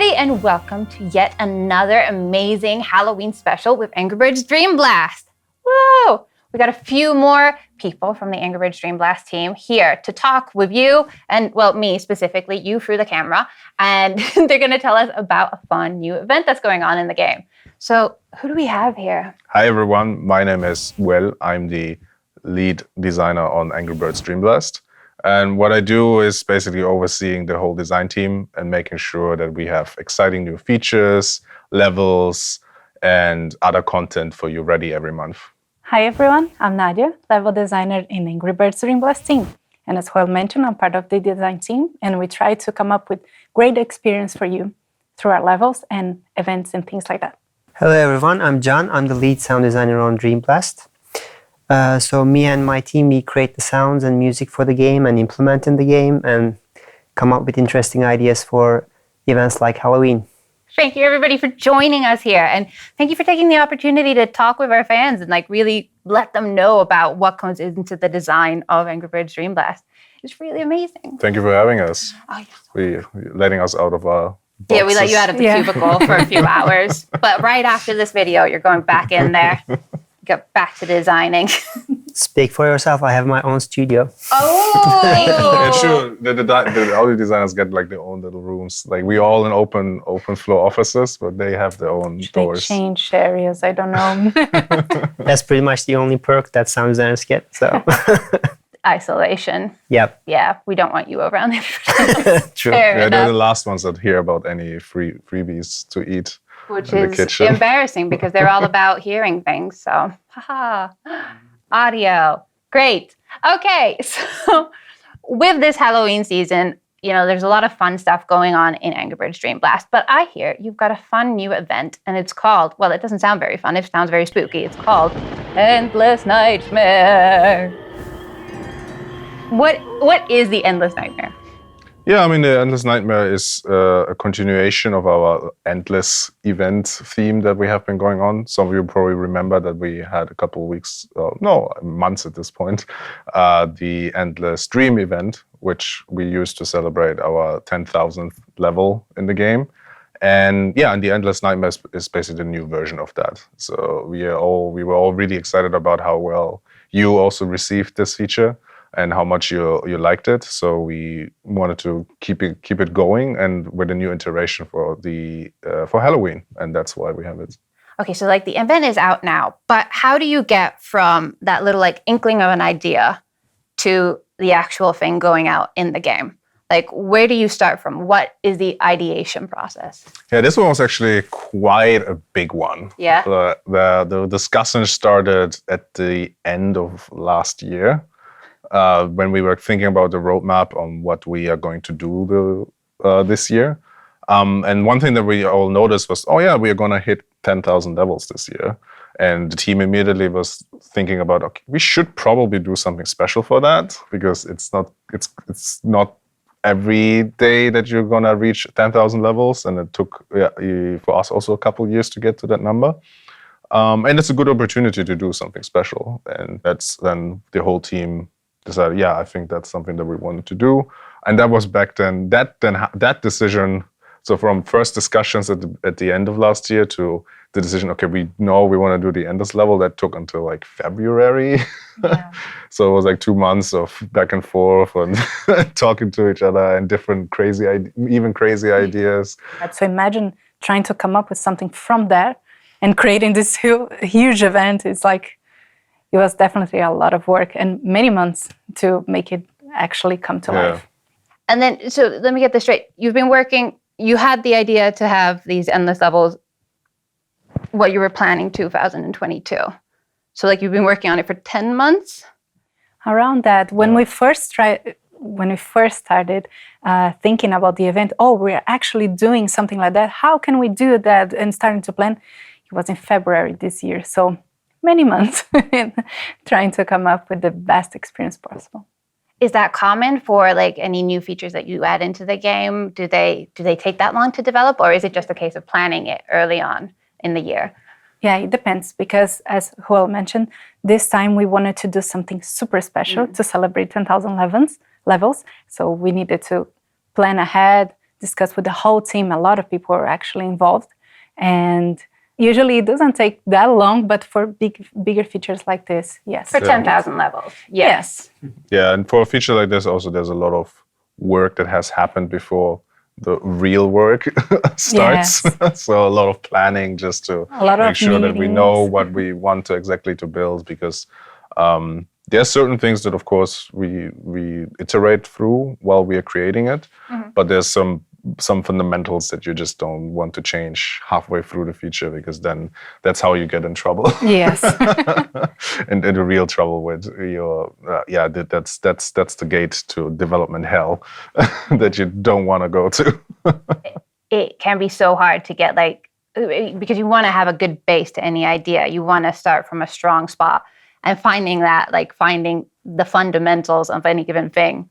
everybody, and welcome to yet another amazing Halloween special with Angry Birds Dream Blast. Woo! We got a few more people from the Angry Birds Dream Blast team here to talk with you, and well, me specifically, you through the camera, and they're going to tell us about a fun new event that's going on in the game. So, who do we have here? Hi everyone, my name is Will. I'm the lead designer on Angry Birds Dream Blast. And what I do is basically overseeing the whole design team and making sure that we have exciting new features, levels, and other content for you ready every month. Hi everyone, I'm Nadia, level designer in Angry Birds Dream Blast team. And as Will mentioned, I'm part of the design team, and we try to come up with great experience for you through our levels and events and things like that. Hello everyone, I'm John. I'm the lead sound designer on Dream Blast. So me and my team, we create the sounds and music for the game and implement in the game and come up with interesting ideas for events like Halloween. Thank you everybody for joining us here, and thank you for taking the opportunity to talk with our fans and really let them know about what goes into the design of Angry Birds Dream Blast. It's really amazing. Thank you for having us. Oh, yeah. Letting us out of our boxes. Yeah, we let you out of the cubicle for a few hours, but right after this video, you're going back in there. Get back to designing. Speak for yourself. I have my own studio. Oh! Yeah, true. The audio designers get their own little rooms. We all in open floor offices, but they have their own doors. They change areas, I don't know. That's pretty much the only perk that sound designers get. So Isolation. Yep. Yeah, we don't want you around there. True. They're the last ones that hear about any freebies to eat. Which is embarrassing because they're all about hearing things. So, haha, audio. Great. Okay, so with this Halloween season, there's a lot of fun stuff going on in Angry Birds Dream Blast. But I hear you've got a fun new event, and it's called, well, it doesn't sound very fun. It sounds very spooky. It's called Endless Nightmare. What is the Endless Nightmare? Yeah, the Endless Nightmare is a continuation of our Endless event theme that we have been going on. Some of you probably remember that we had a couple of weeks, months at this point, the Endless Dream event, which we used to celebrate our 10,000th level in the game. And the Endless Nightmare is basically the new version of that. So we were all really excited about how well you also received this feature and how much you liked it. So we wanted to keep it going, and with a new iteration for Halloween, and that's why we have it. Okay, so the event is out now, but how do you get from that little inkling of an idea to the actual thing going out in the game? Where do you start from? What is the ideation process? Yeah, this one was actually quite a big one. Yeah. The discussion started at the end of last year. When we were thinking about the roadmap on what we are going to do this year. And one thing that we all noticed was, we are going to hit 10,000 levels this year. And the team immediately was thinking about, okay, we should probably do something special for that, because it's not every day that you're going to reach 10,000 levels. And it took for us also a couple of years to get to that number. And it's a good opportunity to do something special. And that's then the whole team decided, I think that's something that we wanted to do. And that was back then, that decision, so from first discussions at the end of last year to the decision, okay, we know we want to do the Endless level, that took until February. Yeah. So it was 2 months of back and forth and talking to each other and different crazy ideas. So imagine trying to come up with something from there and creating this huge event. It's it was definitely a lot of work and many months to make it actually come to life. And then, so let me get this straight. You had the idea to have these endless levels, what you were planning 2022. So you've been working on it for 10 months? Around that. When we first started thinking about the event, we're actually doing something like that. How can we do that? And starting to plan, it was in February this year. So many months in trying to come up with the best experience possible. Is that common for any new features that you add into the game? Do they take that long to develop, or is it just a case of planning it early on in the year? Yeah, it depends, because as Joel mentioned, this time we wanted to do something super special to celebrate 10,000 levels. So we needed to plan ahead, discuss with the whole team. A lot of people are actually involved, and usually it doesn't take that long, but for bigger features like this, yes. For 10,000 levels. Yes. Yeah, and for a feature like this, also there's a lot of work that has happened before the real work starts. Yes. So a lot of planning just to A lot make of sure that we know meetings. what we want to exactly to build, because there are certain things that, of course, we iterate through while we are creating it, but there's some fundamentals that you just don't want to change halfway through the feature, because then that's how you get in trouble. Yes. and in real trouble with your that's the gate to development hell that you don't want to go to. It can be so hard to get because you want to have a good base to any idea. You want to start from a strong spot, and finding the fundamentals of any given thing,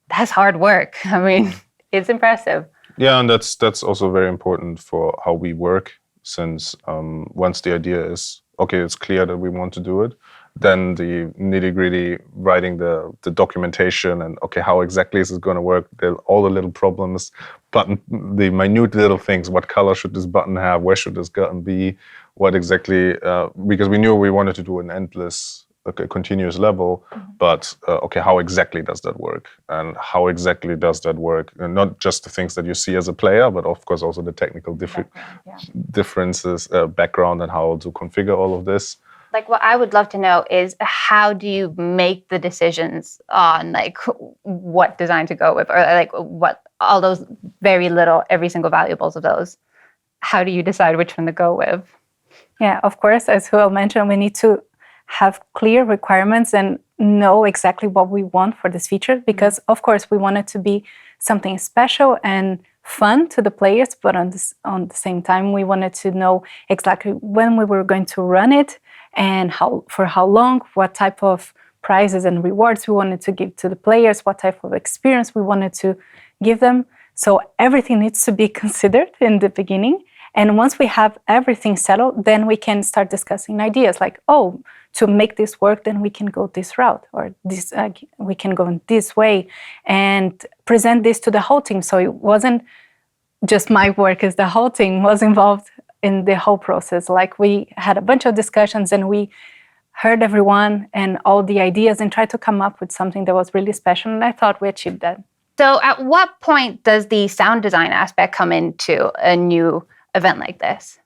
that's hard work. I mean, it's impressive. Yeah, and that's also very important for how we work, since once the idea is okay, it's clear that we want to do it, then the nitty-gritty, writing the documentation and okay, how exactly is it going to work, all the little problems, the minute little things, what color should this button have, where should this button be, what exactly, because we knew we wanted to do an endless, continuous level, but okay, how exactly does that work? And how exactly does that work? And not just the things that you see as a player, but of course also the technical differences, background, and how to configure all of this. Like, what I would love to know is, how do you make the decisions on what design to go with, or what all those every single valuables of those? How do you decide which one to go with? Yeah, of course, as Joel mentioned, we need to have clear requirements and know exactly what we want for this feature, because of course we want it to be something special and fun to the players, but on the same time we wanted to know exactly when we were going to run it and for how long, what type of prizes and rewards we wanted to give to the players, what type of experience we wanted to give them. So everything needs to be considered in the beginning. And once we have everything settled, then we can start discussing ideas like, to make this work, then we can go this route, or this we can go in this way, and present this to the whole team. So it wasn't just my work, as the whole team was involved in the whole process. Like, we had a bunch of discussions and we heard everyone and all the ideas and tried to come up with something that was really special. And I thought we achieved that. So at what point does the sound design aspect come into a new event like this?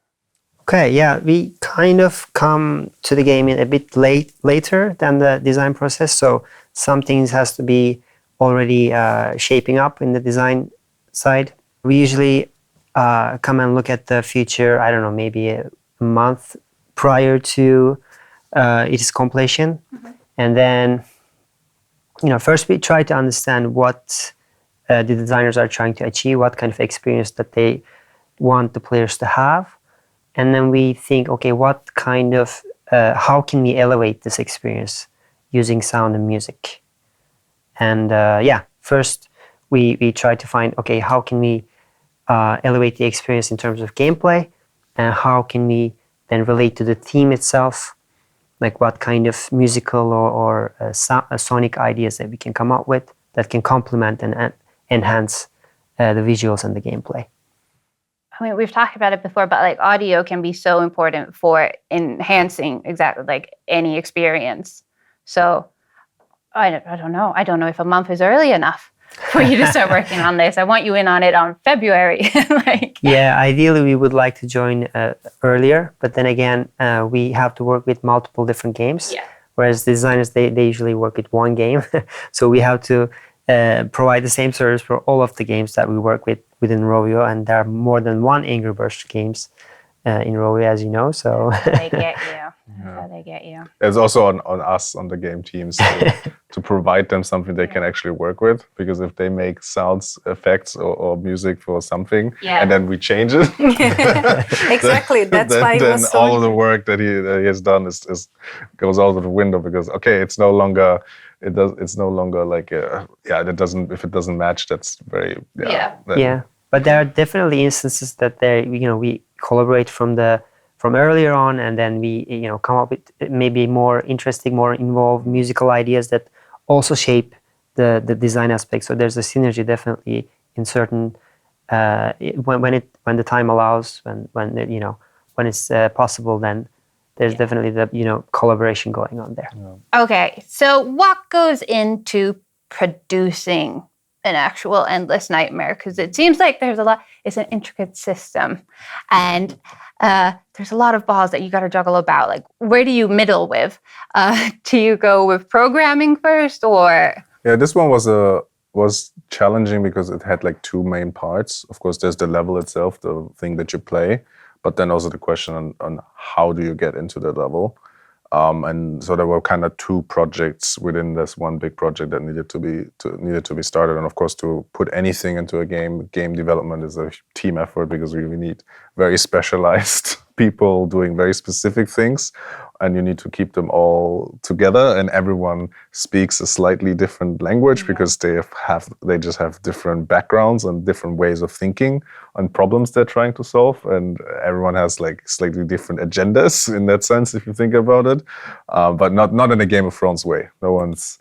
Okay, yeah, we kind of come to the game a bit later than the design process. So some things has to be already shaping up in the design side. We usually come and look at the feature, I don't know, maybe a month prior to its completion. And then, first we try to understand what the designers are trying to achieve, what kind of experience that they want the players to have. And then we think, okay, what kind of, how can we elevate this experience using sound and music? And first we try to find, okay, how can we elevate the experience in terms of gameplay? And how can we then relate to the theme itself? Like, what kind of musical or sonic ideas that we can come up with that can complement and enhance the visuals and the gameplay. I mean, we've talked about it before, but audio can be so important for enhancing exactly any experience. So I don't know. I don't know if a month is early enough for you to start working on this. I want you in on it on February. Yeah, ideally we would like to join earlier, but then again, we have to work with multiple different games. Yeah. Whereas the designers, they usually work with one game. So we have to provide the same service for all of the games that we work with within Rovio, and there are more than one Angry Birds games in Rovio, as you know. So they get you. That's how they get you. It's also on us, on the game teams, to provide them something they can actually work with. Because if they make sounds, effects, or music for something, and then we change it, exactly. That's why it was so all of the work that he has done is goes out of the window, because it's no longer. It's no longer it doesn't, if it doesn't match, that's very but there are definitely instances that we collaborate from earlier on, and then we come up with maybe more interesting, more involved musical ideas that also shape the design aspect. So there's a synergy definitely in certain when the time allows, when it's possible, then there's definitely the collaboration going on there. Okay, so what goes into producing an actual Endless Nightmare? Because it seems like it's an intricate system, and there's a lot of balls that you got to juggle about. Like, where do you middle with? Do you go with programming first, or? Yeah, this one was challenging because it had like two main parts. Of course, there's the level itself, the thing that you play, but then also the question on how do you get into the level. And so there were kind of two projects within this one big project that needed to be started. And of course, to put anything into a game development is a team effort because we need very specialized people doing very specific things, and you need to keep them all together. And everyone speaks a slightly different language because they just have different backgrounds and different ways of thinking on problems they're trying to solve. And everyone has like slightly different agendas in that sense, if you think about it. But not in a Game of Thrones way. No one's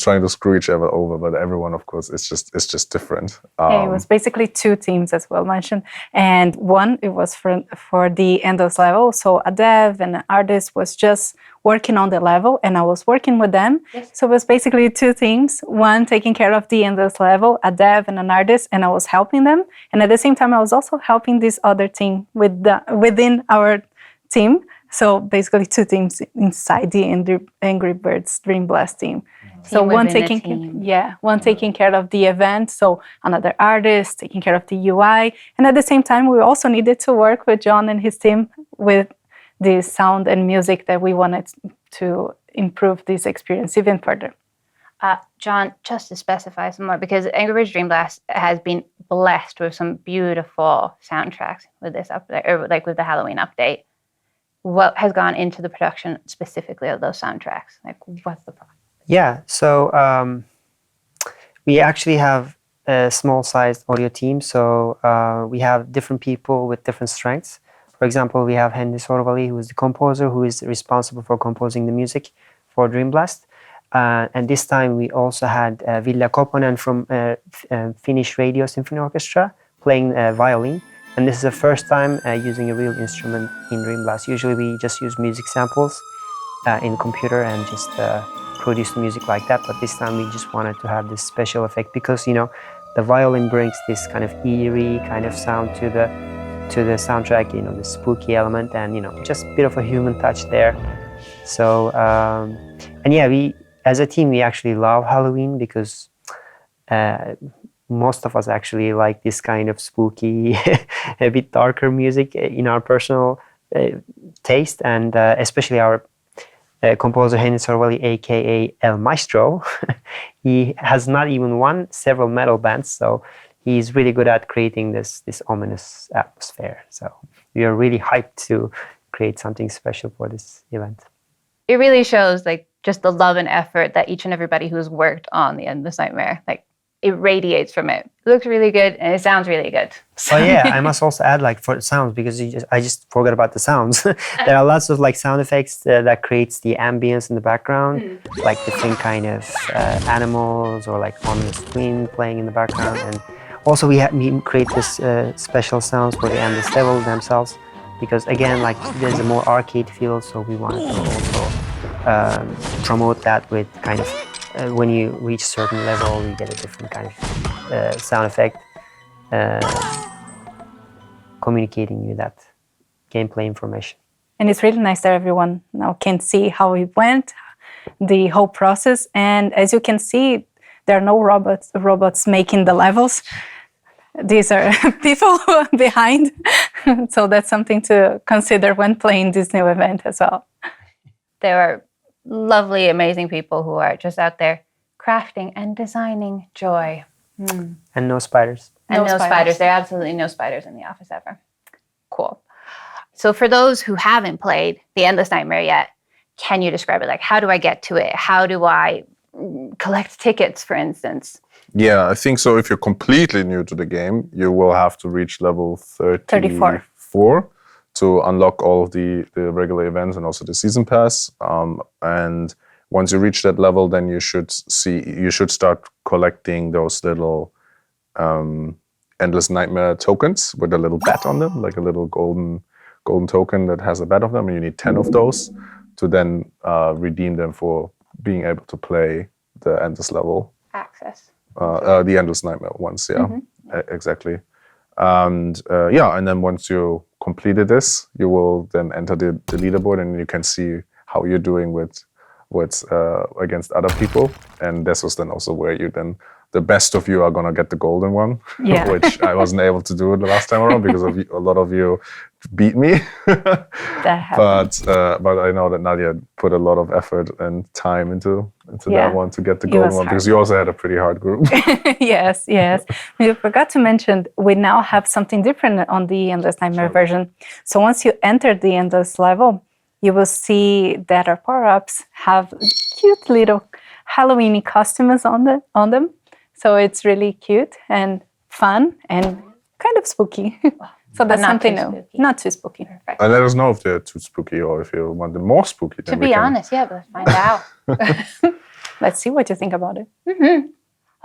trying to screw each other over, but everyone, of course, it's just different. It was basically two teams, as well mentioned, and one, it was for the Endless level. So a dev and an artist was just working on the level, and I was working with them. Yes. So it was basically two teams, one taking care of the Endless level, a dev and an artist, and I was helping them. And at the same time, I was also helping this other team within our team. So basically two teams inside the Angry Birds Dream Blast team. So one taking care of the event, so another artist taking care of the UI. And at the same time, we also needed to work with John and his team with the sound and music that we wanted to improve this experience even further. John, just to specify some more, because Angry Birds Dream Blast has been blessed with some beautiful soundtracks with this update, or like with the Halloween update. What has gone into the production specifically of those soundtracks? Like, what's the process? Yeah, so we actually have a small-sized audio team. So we have different people with different strengths. For example, we have Henry Sorvali, who is the composer, who is responsible for composing the music for Dream Blast. And this time we also had Ville Koponen from Finnish Radio Symphony Orchestra playing violin. And this is the first time using a real instrument in Dream Blast. Usually we just use music samples in computer and just produce the music like that. But this time we just wanted to have this special effect because, the violin brings this kind of eerie kind of sound to the soundtrack, the spooky element and, just a bit of a human touch there. So, and yeah, we, as a team, we actually love Halloween because most of us actually like this kind of spooky, a bit darker music in our personal taste, and especially our composer Henry Sorvali, aka El Maestro. He has not even won several metal bands, so he's really good at creating this ominous atmosphere. So we are really hyped to create something special for this event. It really shows like just the love and effort that each and everybody who's worked on the Endless Nightmare, like, it radiates from it. It looks really good and it sounds really good. Oh yeah, I must also add, like, for sounds, because I just forgot about the sounds. There are lots of like sound effects that creates the ambience in the background, like different kind of animals or like ominous wind playing in the background. And also we create this special sounds for the endless level themselves, because again, like, there's a more arcade feel, so we wanted to also promote that with kind of when you reach a certain level, you get a different kind of sound effect, communicating you that gameplay information. And it's really nice that everyone now can see how it went, the whole process. And as you can see, there are no robots making the levels. These are people behind. So that's something to consider when playing this new event as well. There are lovely, amazing people who are just out there crafting and designing joy. And no spiders. And no spiders. There are absolutely no spiders in the office ever. Cool. So for those who haven't played The Endless Nightmare yet, can you describe it? Like, how do I get to it? How do I collect tickets, for instance? Yeah, I think so. If you're completely new to the game, you will have to reach level 34 to unlock all of the regular events and also the season pass. And once you reach that level, then you should start collecting those little Endless Nightmare tokens with a little bat on them, like a little golden token that has a bat on them, and you need 10 of those to then redeem them for being able to play the Endless level. Access. The Endless Nightmare ones, yeah, exactly. And and then once you completed this, you will then enter the leaderboard, and you can see how you're doing with against other people. And this was then also where you then the best of you are gonna get the golden one, Yeah. which I wasn't able to do the last time around because of a lot of you beat me. That happened. But I know that Nadia put a lot of effort and time into Yeah. that one to get the It golden was one, because hard. you also had a pretty hard group. Yes. We forgot to mention we now have something different on the Endless Nightmare version. So once you enter the Endless level, you will see that our power-ups have cute little Halloween costumes on them. So it's really cute and fun and kind of spooky. So that's not something too new. spooky. Not too spooky. Perfect. And let us know if they're too spooky or if you want them more spooky. To Then we be can... honest, yeah, but let's find out. Let's see what you think about it.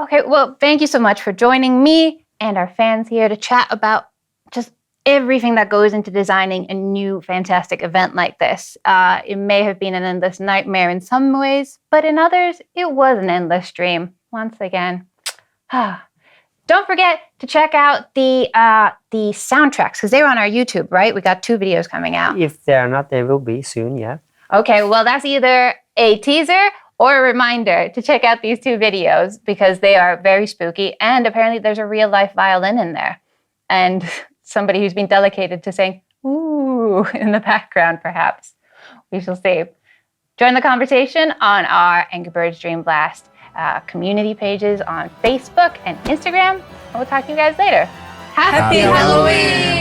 Okay, well, thank you so much for joining me and our fans here to chat about just everything that goes into designing a new fantastic event like this. It may have been an endless nightmare in some ways, but in others, it was an endless dream. Once again. Don't forget to check out the soundtracks, because they're on our YouTube, right? We got 2 videos coming out. If they are not, they will be soon, yeah. Okay, well, that's either a teaser or a reminder to check out these 2 videos because they are very spooky, and apparently there's a real-life violin in there. And somebody who's been delegated to saying, ooh, in the background, perhaps. We shall see. Join the conversation on our Angry Birds Dream Blast community pages on Facebook and Instagram. And we'll talk to you guys later. Happy Halloween!